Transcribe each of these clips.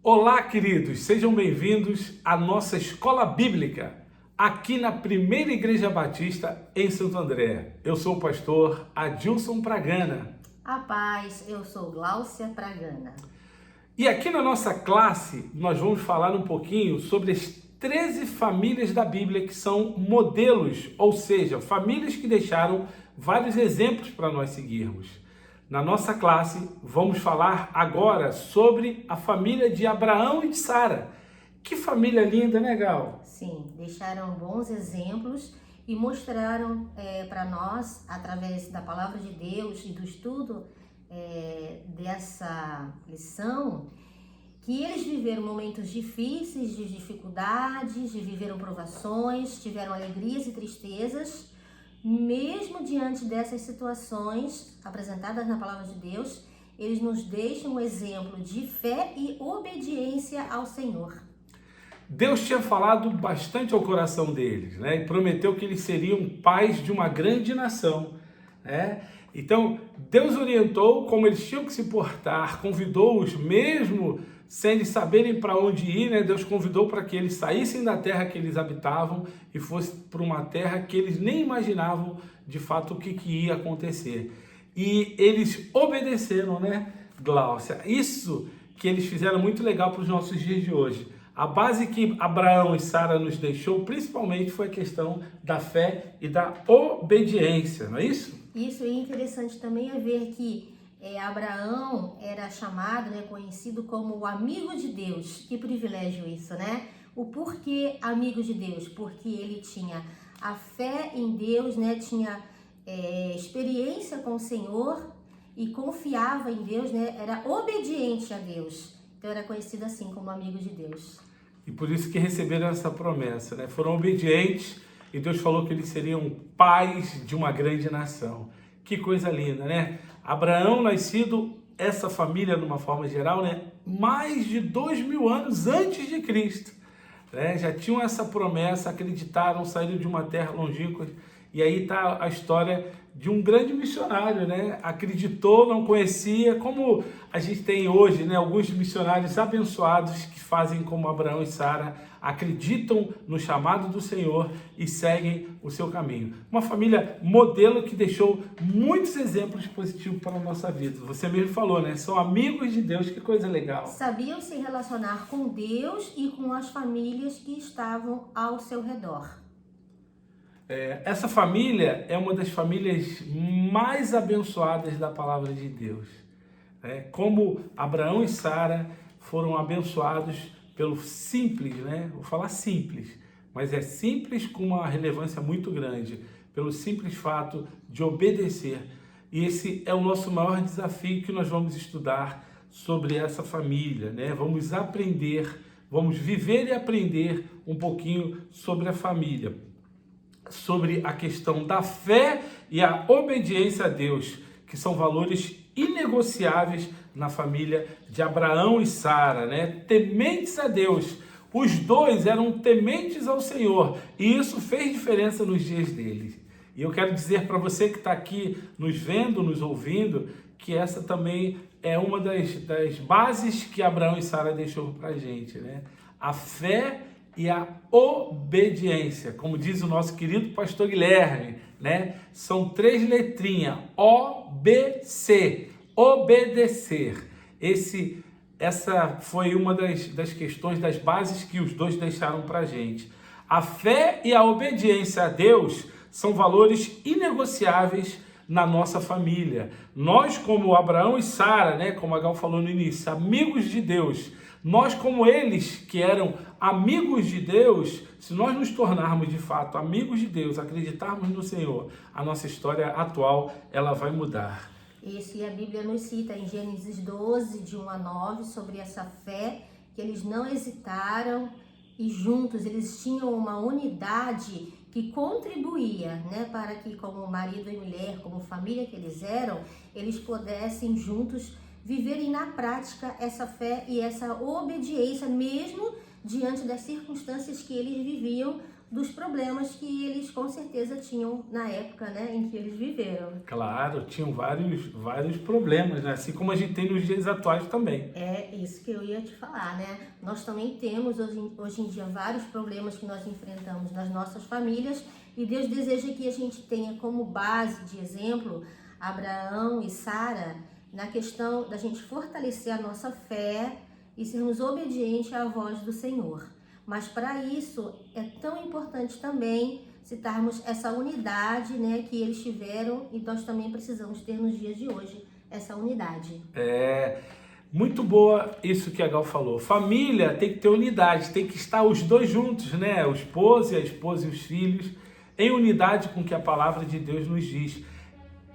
Olá, queridos, sejam bem-vindos à nossa escola bíblica, aqui na Primeira Igreja Batista em Santo André. Eu sou o pastor Adilson Pragana. A paz, eu sou Gláucia Pragana. E aqui na nossa classe, nós vamos falar um pouquinho sobre as 13 famílias da Bíblia que são modelos, ou seja, famílias que deixaram vários exemplos para nós seguirmos. Na nossa classe, vamos falar agora sobre a família de Abraão e de Sara. Que família linda, né, Gal? Sim, deixaram bons exemplos e mostraram para nós, através da palavra de Deus e do estudo dessa lição, que eles viveram momentos difíceis, de dificuldades, viveram provações, tiveram alegrias e tristezas. Mesmo diante dessas situações apresentadas na palavra de Deus, eles nos deixam um exemplo de fé e obediência ao Senhor. Deus tinha falado bastante ao coração deles, né? E prometeu que eles seriam pais de uma grande nação, né? Então, Deus orientou como eles tinham que se portar, convidou-os mesmo sem eles saberem para onde ir, né? Deus convidou para que eles saíssem da terra que eles habitavam e fossem para uma terra que eles nem imaginavam de fato o que ia acontecer. E eles obedeceram, né, Gláucia? Isso que eles fizeram muito legal para os nossos dias de hoje. A base que Abraão e Sara nos deixou, principalmente, foi a questão da fé e da obediência, não é isso? Isso, é interessante também é ver que Abraão era chamado, conhecido como o amigo de Deus. Que privilégio isso, né? O porquê amigo de Deus? Porque ele tinha a fé em Deus, né? Tinha experiência com o Senhor e confiava em Deus, né? Era obediente a Deus. Então era conhecido assim como amigo de Deus. E por isso que receberam essa promessa, né? Foram obedientes e Deus falou que eles seriam pais de uma grande nação. Que coisa linda, né? Abraão, nascido, essa família, de uma forma geral, né? Mais de 2000 anos antes de Cristo, né? Já tinham essa promessa, acreditaram, saíram de uma terra longínqua. E aí está a história de um grande missionário, né? Acreditou, não conhecia, como a gente tem hoje, né? Alguns missionários abençoados que fazem como Abraão e Sara, acreditam no chamado do Senhor e seguem o seu caminho. Uma família modelo que deixou muitos exemplos positivos para a nossa vida. Você mesmo falou, né? São amigos de Deus, que coisa legal. Sabiam se relacionar com Deus e com as famílias que estavam ao seu redor. Essa família é uma das famílias mais abençoadas da palavra de Deus. Como Abraão e Sara foram abençoados pelo simples, né? Vou falar simples, mas é simples com uma relevância muito grande, pelo simples fato de obedecer. E esse é o nosso maior desafio que nós vamos estudar sobre essa família, né? Vamos aprender, vamos viver e aprender um pouquinho sobre a família, sobre a questão da fé e a obediência a Deus, que são valores inegociáveis na família de Abraão e Sara, né? Tementes a Deus. Os dois eram tementes ao Senhor e isso fez diferença nos dias deles. E eu quero dizer para você que está aqui nos vendo, nos ouvindo, que essa também é uma das bases que Abraão e Sara deixou para a gente, né? A fé e a obediência, como diz o nosso querido pastor Guilherme, né? São 3 letrinhas, O-B-C, obedecer. Essa foi uma das questões, das bases que os dois deixaram para a gente. A fé e a obediência a Deus são valores inegociáveis na nossa família. Nós, como Abraão e Sara, né? Como a Gal falou no início, amigos de Deus, nós, como eles que eram amigos de Deus, se nós nos tornarmos de fato amigos de Deus, acreditarmos no Senhor, a nossa história atual, ela vai mudar. Isso, e a Bíblia nos cita em Gênesis 12, de 1 a 9, sobre essa fé, que eles não hesitaram e juntos eles tinham uma unidade que contribuía, né, para que, como marido e mulher, como família que eles eram, eles pudessem juntos viverem na prática essa fé e essa obediência, mesmo diante das circunstâncias que eles viviam dos problemas que eles com certeza tinham na época, né, em que eles viveram. Claro, tinham vários problemas, né? Assim como a gente tem nos dias atuais também. É isso que eu ia te falar, né? Nós também temos hoje em dia vários problemas que nós enfrentamos nas nossas famílias e Deus deseja que a gente tenha como base de exemplo Abraão e Sara na questão da gente fortalecer a nossa fé e sermos obedientes à voz do Senhor. Mas para isso é tão importante também citarmos essa unidade, né, que eles tiveram e nós também precisamos ter nos dias de hoje, essa unidade. Muito boa isso que a Gal falou. Família tem que ter unidade, tem que estar os dois juntos, né? O esposo e a esposa e os filhos, em unidade com o que a palavra de Deus nos diz.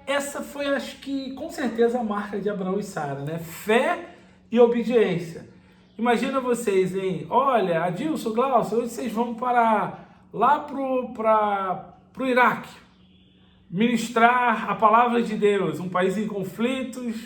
Essa foi, acho que, com certeza, a marca de Abraão e Sara, né? Fé e obediência. Imagina vocês, hein? Olha, Adilson, Glaucio, hoje vocês vão lá pro Iraque ministrar a palavra de Deus, um país em conflitos,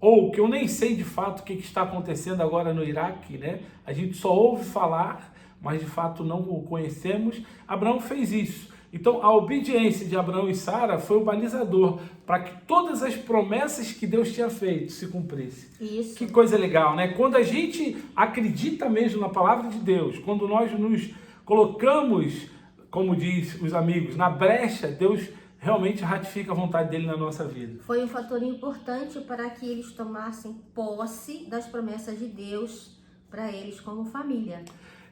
ou que eu nem sei de fato o que está acontecendo agora no Iraque, né? A gente só ouve falar, mas de fato não o conhecemos. Abraão fez isso. Então, a obediência de Abraão e Sara foi o balizador para que todas as promessas que Deus tinha feito se cumprissem. Isso. Que coisa legal, né? Quando a gente acredita mesmo na palavra de Deus, quando nós nos colocamos, como diz os amigos, na brecha, Deus realmente ratifica a vontade dele na nossa vida. Foi um fator importante para que eles tomassem posse das promessas de Deus para eles como família.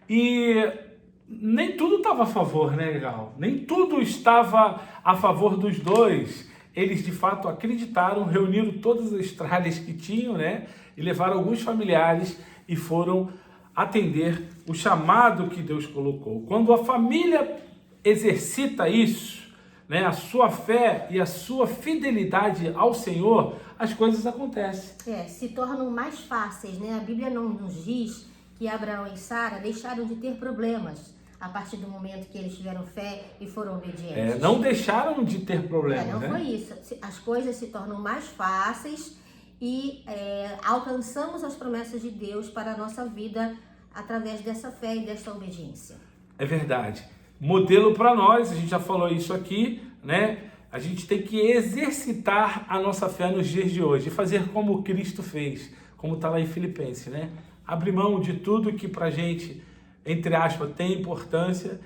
E nem tudo estava a favor, né, Gal? Nem tudo estava a favor dos dois. Eles, de fato, acreditaram, reuniram todas as tralhas que tinham, né? E levaram alguns familiares e foram atender o chamado que Deus colocou. Quando a família exercita isso, né, a sua fé e a sua fidelidade ao Senhor, as coisas acontecem. Se tornam mais fáceis, né? A Bíblia não nos diz que Abraão e Sara deixaram de ter problemas a partir do momento que eles tiveram fé e foram obedientes. Não deixaram de ter problemas, não né? foi isso. As coisas se tornam mais fáceis e alcançamos as promessas de Deus para a nossa vida através dessa fé e dessa obediência. É verdade. Modelo para nós, a gente já falou isso aqui, né? A gente tem que exercitar a nossa fé nos dias de hoje, fazer como Cristo fez, como está lá em Filipenses, né? Abrir mão de tudo que pra gente, entre aspas, tem importância,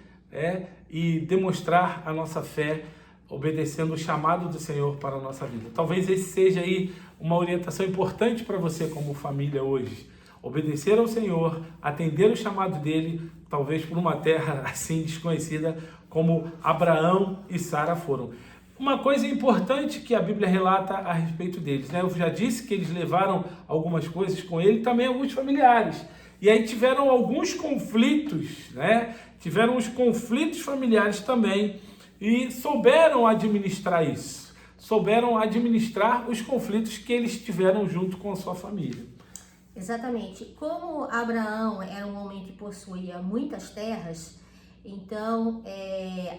e demonstrar a nossa fé obedecendo o chamado do Senhor para a nossa vida. Talvez esse seja aí uma orientação importante para você como família hoje. Obedecer ao Senhor, atender o chamado dele, talvez por uma terra assim desconhecida como Abraão e Sara foram. Uma coisa importante que a Bíblia relata a respeito deles, né? Eu já disse que eles levaram algumas coisas com ele, também alguns familiares. E aí tiveram alguns conflitos, né? Tiveram os conflitos familiares também e souberam administrar isso. Souberam administrar os conflitos que eles tiveram junto com a sua família. Exatamente. Como Abraão era um homem que possuía muitas terras, então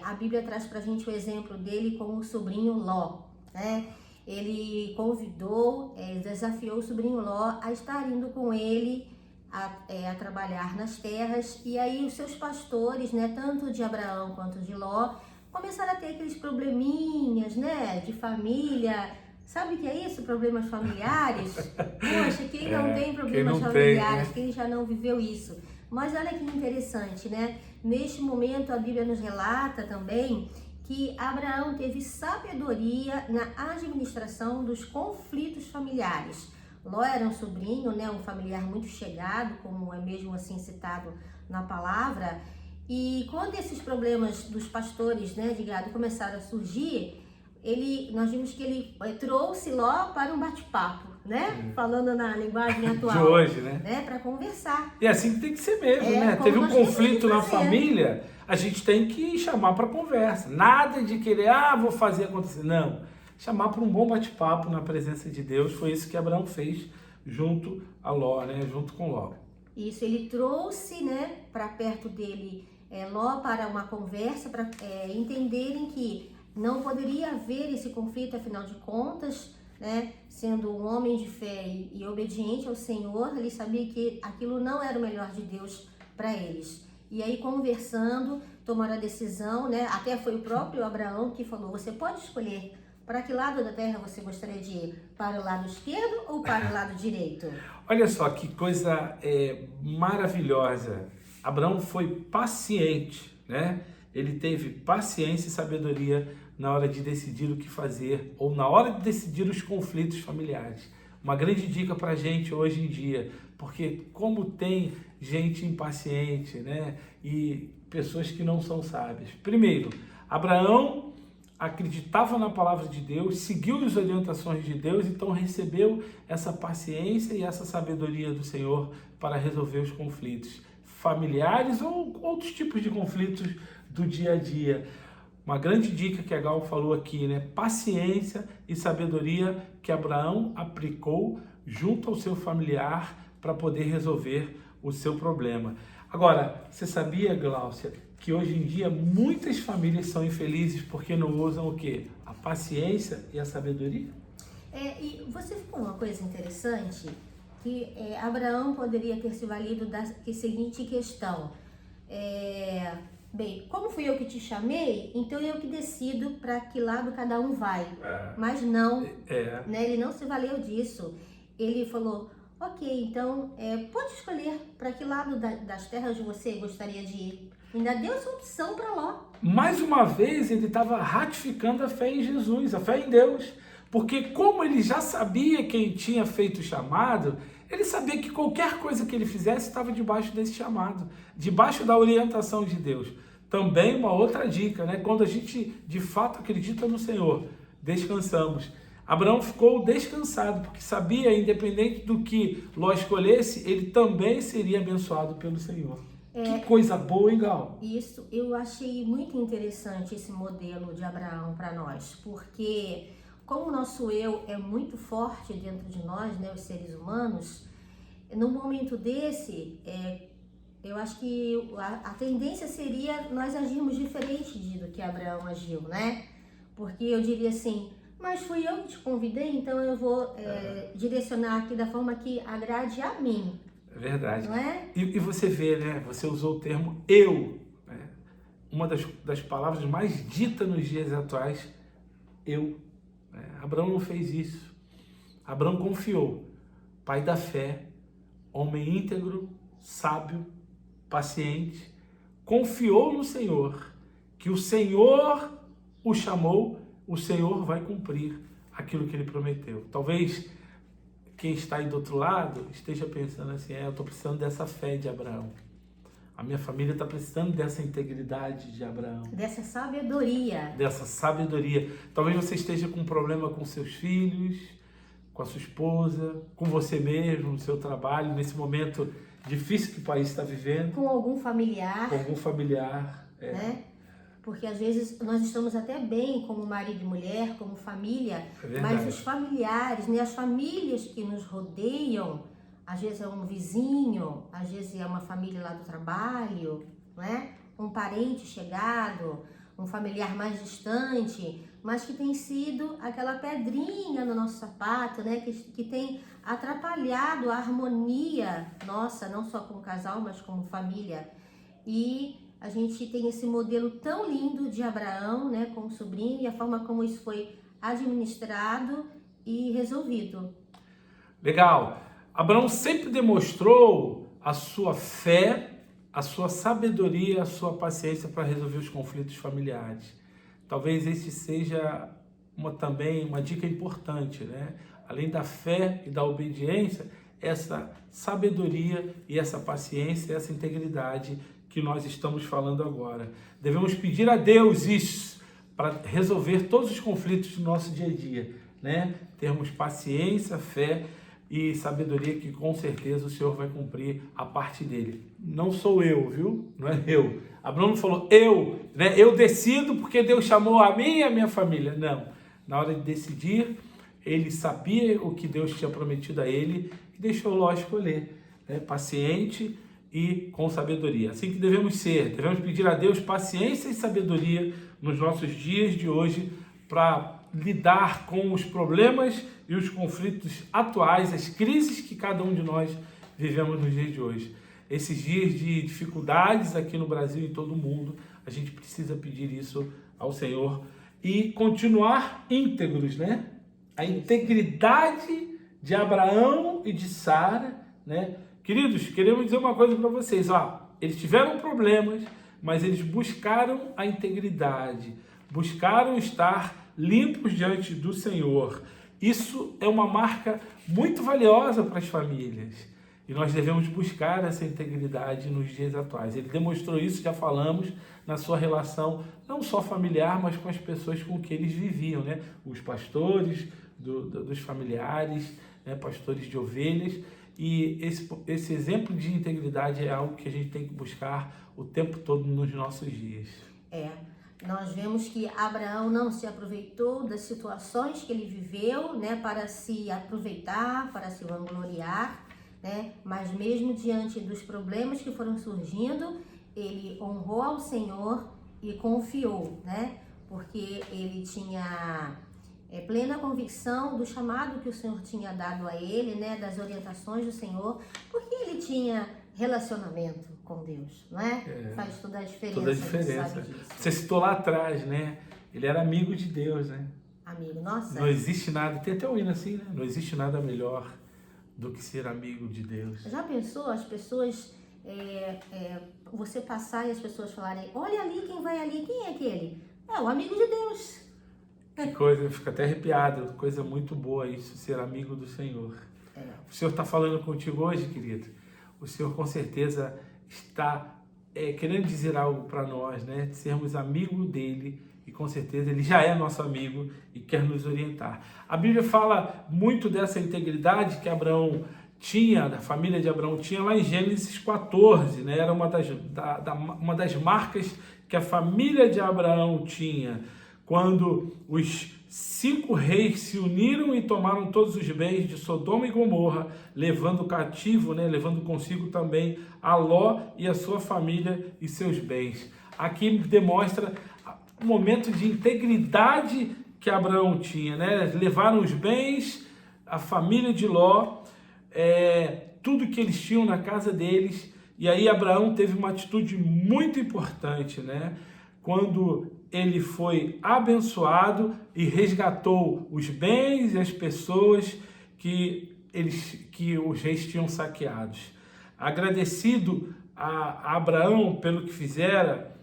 a Bíblia traz para a gente o exemplo dele com o sobrinho Ló, né? Ele convidou, desafiou o sobrinho Ló a estar indo com ele a trabalhar nas terras, e aí os seus pastores, né, tanto de Abraão quanto de Ló, começaram a ter aqueles probleminhas, né, de família. Sabe o que é isso? Problemas familiares? Poxa, quem não tem problemas familiares, quem já não viveu isso? Mas olha que interessante, né? Neste momento a Bíblia nos relata também que Abraão teve sabedoria na administração dos conflitos familiares. Ló era um sobrinho, né, um familiar muito chegado, como é mesmo assim citado na palavra. E quando esses problemas dos pastores, né, de gado começaram a surgir, nós vimos que ele trouxe Ló para um bate-papo, né? Falando na linguagem atual. De hoje, né? Para conversar. E assim que tem que ser mesmo, né? Teve um conflito na família, a gente tem que chamar para conversa. Nada de querer, vou fazer acontecer. Não. Chamar para um bom bate-papo na presença de Deus. Foi isso que Abraão fez junto a Ló, né? Junto com Ló. Isso, ele trouxe, né, para perto dele Ló para uma conversa, para entenderem que não poderia haver esse conflito, afinal de contas, né? Sendo um homem de fé e obediente ao Senhor, ele sabia que aquilo não era o melhor de Deus para eles. E aí, conversando, tomaram a decisão, né? Até foi o próprio Abraão que falou, você pode escolher para que lado da terra você gostaria de ir? Para o lado esquerdo ou para o lado direito? Olha só que coisa maravilhosa. Abraão foi paciente, né? Ele teve paciência e sabedoria na hora de decidir o que fazer ou na hora de decidir os conflitos familiares. Uma grande dica para a gente hoje em dia, porque como tem gente impaciente, né? E pessoas que não são sábias. Primeiro, Abraão acreditava na palavra de Deus, seguiu as orientações de Deus, então recebeu essa paciência e essa sabedoria do Senhor para resolver os conflitos familiares ou outros tipos de conflitos do dia a dia. Uma grande dica que a Gal falou aqui, né? Paciência e sabedoria que Abraão aplicou junto ao seu familiar para poder resolver o seu problema. Agora, você sabia, Gláucia, que hoje em dia muitas famílias são infelizes porque não usam o quê? A paciência e a sabedoria? E você ficou uma coisa interessante, que Abraão poderia ter se valido da seguinte questão. Bem, como fui eu que te chamei, então eu que decido para que lado cada um vai. Mas não, né, ele não se valeu disso. Ele falou, ok, então pode escolher para que lado das terras você gostaria de ir. Ainda deu essa opção para Ló. Mais uma vez, ele estava ratificando a fé em Jesus, a fé em Deus. Porque como ele já sabia quem tinha feito o chamado, ele sabia que qualquer coisa que ele fizesse estava debaixo desse chamado, debaixo da orientação de Deus. Também uma outra dica, né? Quando a gente de fato acredita no Senhor, descansamos. Abraão ficou descansado, porque sabia, independente do que Ló escolhesse, ele também seria abençoado pelo Senhor. Que coisa boa, hein, Gal? Isso, eu achei muito interessante esse modelo de Abraão para nós, porque como o nosso eu é muito forte dentro de nós, né, os seres humanos, num momento desse, eu acho que a tendência seria nós agirmos diferente do que Abraão agiu, né? Porque eu diria assim, mas fui eu que te convidei, então eu vou direcionar aqui da forma que agrade a mim. É verdade. Não é? E você vê, né? Você usou o termo eu, né? Uma das palavras mais ditas nos dias atuais, eu. Né? Abraão não fez isso. Abraão confiou. Pai da fé, homem íntegro, sábio, paciente, confiou no Senhor, que o Senhor o chamou, o Senhor vai cumprir aquilo que ele prometeu. Talvez quem está aí do outro lado esteja pensando assim, eu estou precisando dessa fé de Abraão. A minha família está precisando dessa integridade de Abraão. Dessa sabedoria. Dessa sabedoria. Talvez você esteja com um problema com seus filhos, com a sua esposa, com você mesmo, no seu trabalho, nesse momento difícil que o país está vivendo. Com algum familiar. Com algum familiar. Né? Porque às vezes nós estamos até bem como marido e mulher, como família, mas os familiares, né, as famílias que nos rodeiam, às vezes é um vizinho, às vezes é uma família lá do trabalho, né? Um parente chegado, um familiar mais distante, mas que tem sido aquela pedrinha no nosso sapato, né? Que tem atrapalhado a harmonia nossa, não só como casal, mas como família. E a gente tem esse modelo tão lindo de Abraão, né, com o sobrinho, e a forma como isso foi administrado e resolvido. Legal. Abraão sempre demonstrou a sua fé, a sua sabedoria, a sua paciência para resolver os conflitos familiares. Talvez esse seja também uma dica importante, né? Além da fé e da obediência, essa sabedoria e essa paciência, essa integridade que nós estamos falando agora. Devemos pedir a Deus isso para resolver todos os conflitos do nosso dia a dia, né? Termos paciência, fé e sabedoria que com certeza o Senhor vai cumprir a parte dele. Não sou eu, viu? Não é eu. Abraão falou eu, né? Eu decido porque Deus chamou a mim e a minha família. Não. Na hora de decidir, ele sabia o que Deus tinha prometido a ele e deixou Ló escolher, né? Paciente e com sabedoria. Assim que devemos ser, devemos pedir a Deus paciência e sabedoria nos nossos dias de hoje para lidar com os problemas e os conflitos atuais, as crises que cada um de nós vivemos nos dias de hoje. Esses dias de dificuldades aqui no Brasil e em todo o mundo, a gente precisa pedir isso ao Senhor e continuar íntegros, né? A integridade de Abraão e de Sara, né? Queridos, queremos dizer uma coisa para vocês, ó, eles tiveram problemas, mas eles buscaram a integridade, buscaram estar limpos diante do Senhor. Isso é uma marca muito valiosa para as famílias. E nós devemos buscar essa integridade nos dias atuais. Ele demonstrou isso, já falamos, na sua relação, não só familiar, mas com as pessoas com que eles viviam, né? Os pastores dos familiares, né? Pastores de ovelhas. E esse exemplo de integridade é algo que a gente tem que buscar o tempo todo nos nossos dias. Nós vemos que Abraão não se aproveitou das situações que ele viveu, né, para se aproveitar, para se vangloriar, né, mas mesmo diante dos problemas que foram surgindo, ele honrou ao Senhor e confiou, né, porque ele tinha plena convicção do chamado que o Senhor tinha dado a ele, né, das orientações do Senhor, porque ele tinha relacionamento com Deus, não é? Faz toda a diferença. Toda a diferença. Você citou lá atrás, né? Ele era amigo de Deus, né? Amigo, nossa. Não existe nada, tem até um hino assim, né? Não existe nada melhor do que ser amigo de Deus. Já pensou as pessoas, você passar e as pessoas falarem, olha ali, quem vai ali, quem é aquele? É o amigo de Deus. Que coisa, fica até arrepiado, coisa muito boa isso, ser amigo do Senhor. O Senhor está falando contigo hoje, querido. O Senhor com certeza está querendo dizer algo para nós, né? De sermos amigos dele e com certeza ele já é nosso amigo e quer nos orientar. A Bíblia fala muito dessa integridade que Abraão tinha, da família de Abraão tinha lá em Gênesis 14, né? Era uma das marcas que a família de Abraão tinha. Quando os 5 reis se uniram e tomaram todos os bens de Sodoma e Gomorra, levando cativo, né, levando consigo também a Ló e a sua família e seus bens. Aqui demonstra o momento de integridade que Abraão tinha, né? Levaram os bens, a família de Ló, tudo que eles tinham na casa deles. E aí Abraão teve uma atitude muito importante, né? Quando ele foi abençoado e resgatou os bens e as pessoas que os reis tinham saqueados. Agradecido a Abraão pelo que fizera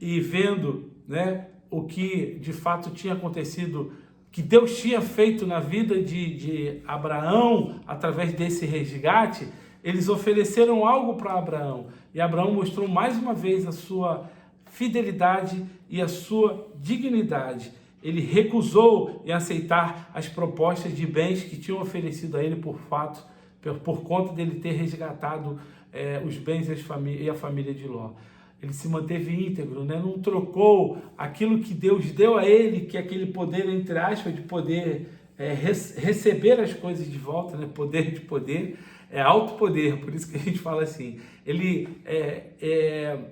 e vendo, né, o que de fato tinha acontecido, que Deus tinha feito na vida de Abraão através desse resgate, eles ofereceram algo para Abraão. E Abraão mostrou mais uma vez a sua fidelidade e a sua dignidade. Ele recusou em aceitar as propostas de bens que tinham oferecido a ele por conta dele ter resgatado os bens e a família de Ló. Ele se manteve íntegro, né? Não trocou aquilo que Deus deu a ele, que é aquele poder, entre aspas, de poder receber as coisas de volta, né? Poder de poder, alto poder, por isso que a gente fala assim. Ele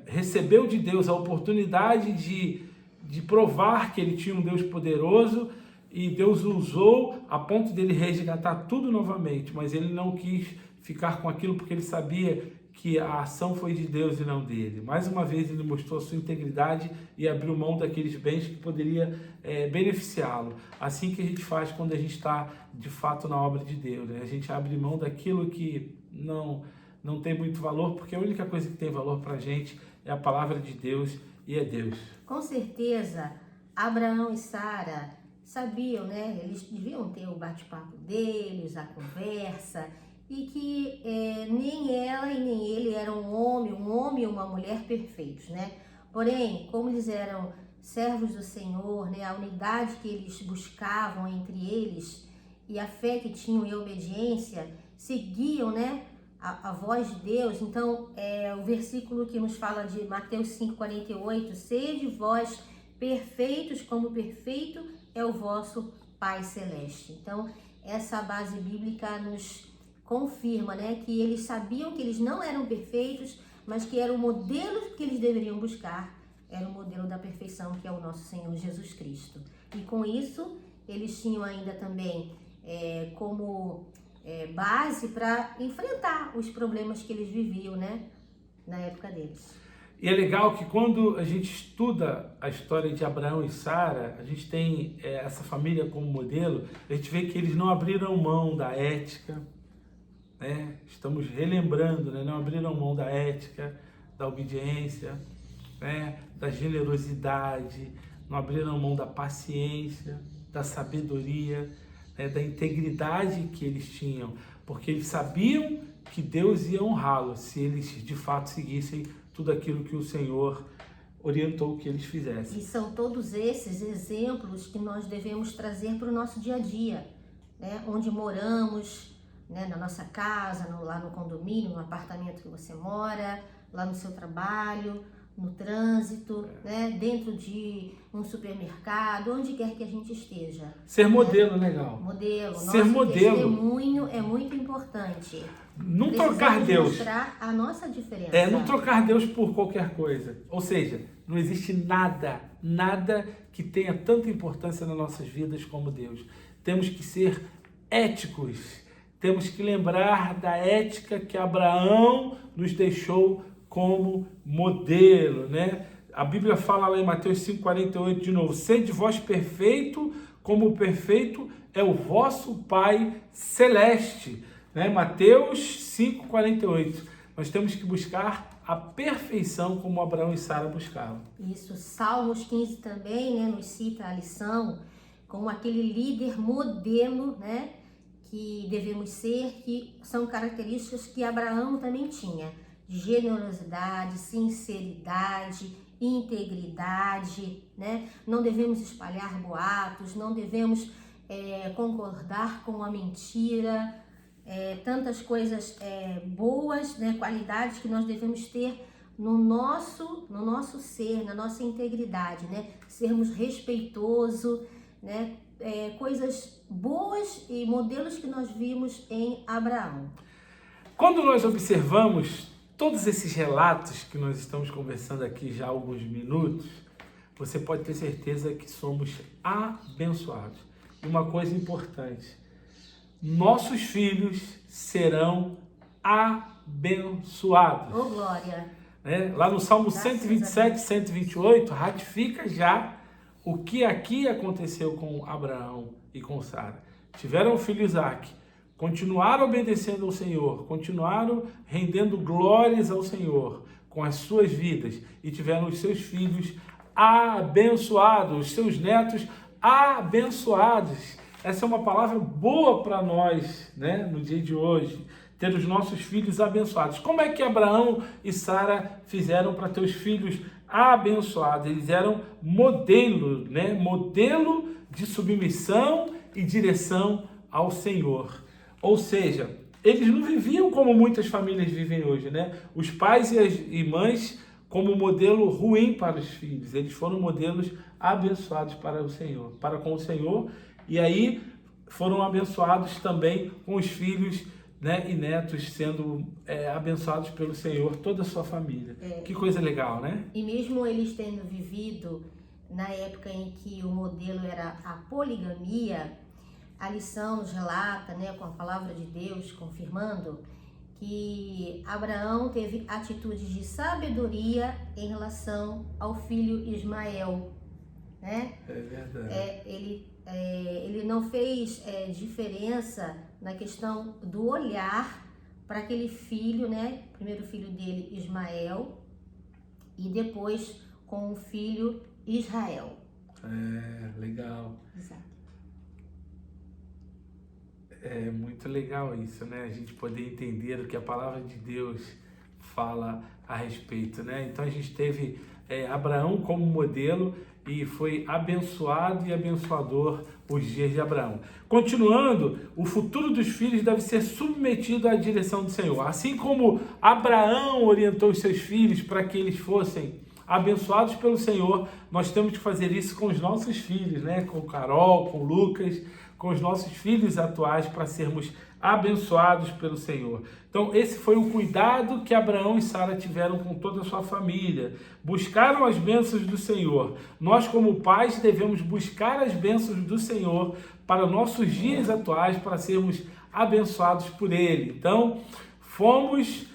recebeu de Deus a oportunidade de provar que ele tinha um Deus poderoso e Deus o usou a ponto dele resgatar tudo novamente, mas ele não quis ficar com aquilo porque ele sabia que a ação foi de Deus e não dele. Mais uma vez ele mostrou a sua integridade e abriu mão daqueles bens que poderia beneficiá-lo. Assim que a gente faz quando a gente está de fato na obra de Deus, né? A gente abre mão daquilo que não tem muito valor, porque a única coisa que tem valor para a gente é a palavra de Deus e é Deus. Com certeza, Abraão e Sara sabiam, né? Eles deviam ter o bate-papo deles, a conversa, e que nem ela e nem ele eram um homem e uma mulher perfeitos, né? Porém, como eles eram servos do Senhor, né? A unidade que eles buscavam entre eles e a fé que tinham e a obediência, seguiam, né, a voz de Deus. Então, o versículo que nos fala de Mateus 5,48, sede vós perfeitos como perfeito é o vosso Pai Celeste. Então, essa base bíblica nos confirma, né, que eles sabiam que eles não eram perfeitos, mas que era o modelo que eles deveriam buscar, era o modelo da perfeição, que é o nosso Senhor Jesus Cristo. E com isso, eles tinham ainda também como base para enfrentar os problemas que eles viviam, né, na época deles. E é legal que quando a gente estuda a história de Abraão e Sara, a gente tem essa família como modelo, a gente vê que eles não abriram mão da ética, né? Estamos relembrando, né? Não abriram mão da ética, da obediência, né? Da generosidade, não abriram mão da paciência, da sabedoria, né? Da integridade que eles tinham, porque eles sabiam que Deus ia honrá-los se eles de fato seguissem tudo aquilo que o Senhor orientou que eles fizessem. E são todos esses exemplos que nós devemos trazer para o nosso dia a dia, né? Onde moramos, né? Na nossa casa, lá no condomínio, no apartamento que você mora, lá no seu trabalho, no trânsito, né? Dentro de um supermercado, onde quer que a gente esteja. Ser modelo, legal. Modelo. Ser Nosso modelo. Testemunho é muito importante. Não trocar Deus. Mostrar a nossa diferença. Não trocar Deus por qualquer coisa. Ou seja, não existe nada que tenha tanta importância nas nossas vidas como Deus. Temos que ser éticos. Temos que lembrar da ética que Abraão nos deixou como modelo, né? A Bíblia fala lá em Mateus 5,48 de novo: sede vós perfeito, como perfeito é o vosso Pai Celeste. Né? Mateus 5,48. Nós temos que buscar a perfeição como Abraão e Sara buscavam. Isso, Salmos 15 também, né, nos cita a lição como aquele líder modelo, né, que devemos ser, que são características que Abraão também tinha: generosidade, sinceridade, integridade, né? Não devemos espalhar boatos, não devemos concordar com a mentira, tantas coisas boas, né? Qualidades que nós devemos ter no nosso ser, na nossa integridade, né? Sermos respeitosos, né? Coisas boas e modelos que nós vimos em Abraão. Quando nós observamos todos esses relatos que nós estamos conversando aqui já há alguns minutos, você pode ter certeza que somos abençoados. E uma coisa importante: nossos filhos serão abençoados. Oh, glória! Lá no Salmo 127, 128, ratifica já o que aqui aconteceu com Abraão e com Sara. Tiveram o filho Isaac, continuaram obedecendo ao Senhor, continuaram rendendo glórias ao Senhor com as suas vidas e tiveram os seus filhos abençoados, os seus netos abençoados. Essa é uma palavra boa para nós, né, no dia de hoje, ter os nossos filhos abençoados. Como é que Abraão e Sara fizeram para ter os filhos abençoados? Eles eram modelo, né, modelo de submissão e direção ao Senhor. Ou seja, eles não viviam como muitas famílias vivem hoje, né? Os pais e mães como modelo ruim para os filhos. Eles foram modelos abençoados para o Senhor, para com o Senhor, e aí foram abençoados também com os filhos, né, e netos sendo abençoados pelo Senhor, toda a sua família. Que coisa legal, né? E mesmo eles tendo vivido na época em que o modelo era a poligamia, a lição nos relata, né, com a palavra de Deus, confirmando que Abraão teve atitudes de sabedoria em relação ao filho Ismael, né? É verdade. Ele não fez diferença na questão do olhar para aquele filho, né? Primeiro filho dele, Ismael, e depois com o filho Israel. Legal. Exato. É muito legal isso, né? A gente poder entender o que a palavra de Deus fala a respeito, né? Então a gente teve Abraão como modelo e foi abençoado e abençoador os dias de Abraão. Continuando, o futuro dos filhos deve ser submetido à direção do Senhor. Assim como Abraão orientou os seus filhos para que eles fossem abençoados pelo Senhor, nós temos que fazer isso com os nossos filhos, né? Com Carol, com Lucas, com os nossos filhos atuais, para sermos abençoados pelo Senhor. Então, esse foi o cuidado que Abraão e Sara tiveram com toda a sua família. Buscaram as bênçãos do Senhor. Nós, como pais, devemos buscar as bênçãos do Senhor para nossos dias atuais, para sermos abençoados por ele. Então, fomos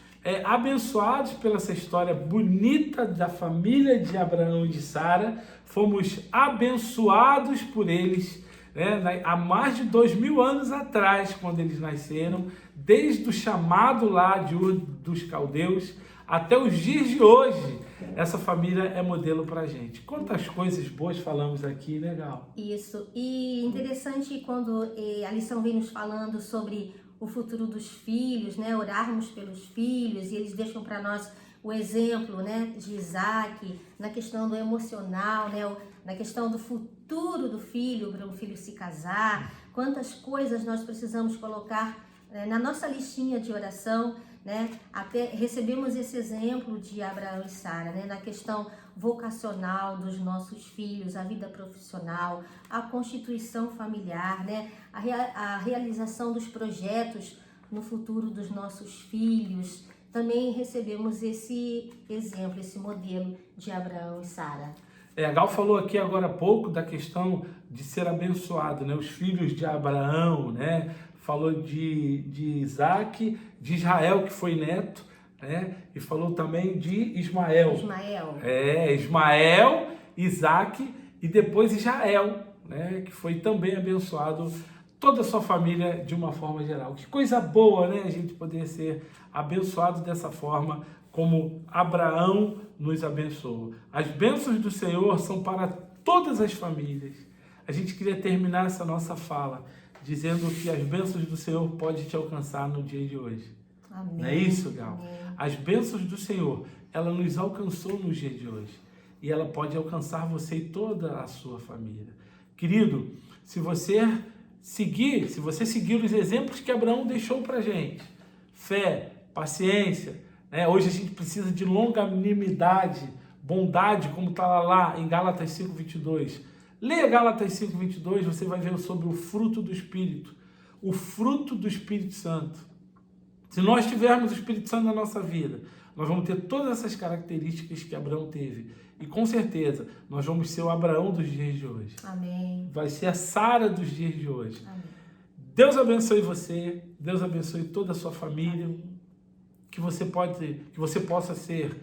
abençoados pela essa história bonita da família de Abraão e de Sara, fomos abençoados por eles, né, há mais de 2000 anos atrás, quando eles nasceram, desde o chamado lá de Ur dos Caldeus até os dias de hoje. Essa família é modelo pra gente. Quantas coisas boas falamos aqui, legal. Isso. E interessante quando a lição vem nos falando sobre o futuro dos filhos, né? Orarmos pelos filhos, e eles deixam para nós o exemplo, né, de Isaac, na questão do emocional, né, na questão do futuro do filho, para um filho se casar. Quantas coisas nós precisamos colocar na nossa listinha de oração, né? Até recebemos esse exemplo de Abraão e Sara, né? Na questão vocacional dos nossos filhos, a vida profissional, a constituição familiar, né? A realização dos projetos no futuro dos nossos filhos. Também recebemos esse exemplo, esse modelo de Abraão e Sara. A Gal falou aqui agora há pouco da questão de ser abençoado, né? Os filhos de Abraão, né? Falou de Isaac, de Israel, que foi neto, né? E falou também de Ismael. Ismael, Isaac e depois Israel, né? Que foi também abençoado, toda a sua família de uma forma geral. Que coisa boa, né? A gente poder ser abençoado dessa forma, como Abraão nos abençoou. As bênçãos do Senhor são para todas as famílias. A gente queria terminar essa nossa fala dizendo que as bênçãos do Senhor podem te alcançar no dia de hoje. Amém. Não é isso, Gal? Amém. As bênçãos do Senhor, ela nos alcançou no dia de hoje. E ela pode alcançar você e toda a sua família. Querido, se você seguir os exemplos que Abraão deixou pra gente, fé, paciência, né? Hoje a gente precisa de longanimidade, bondade, como está lá em Gálatas 5:22. Leia Gálatas 5:22, você vai ver sobre o fruto do Espírito, o fruto do Espírito Santo. Se nós tivermos o Espírito Santo na nossa vida, nós vamos ter todas essas características que Abraão teve. E com certeza, nós vamos ser o Abraão dos dias de hoje. Amém. Vai ser a Sara dos dias de hoje. Amém. Deus abençoe você, Deus abençoe toda a sua família. Amém. Que você possa ser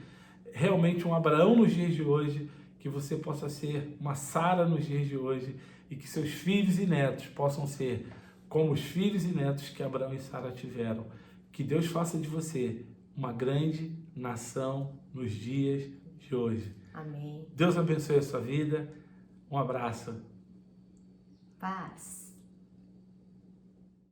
realmente um Abraão nos dias de hoje, que você possa ser uma Sara nos dias de hoje e que seus filhos e netos possam ser como os filhos e netos que Abraão e Sara tiveram. Que Deus faça de você uma grande nação nos dias de hoje. Amém. Deus abençoe a sua vida. Um abraço. Paz.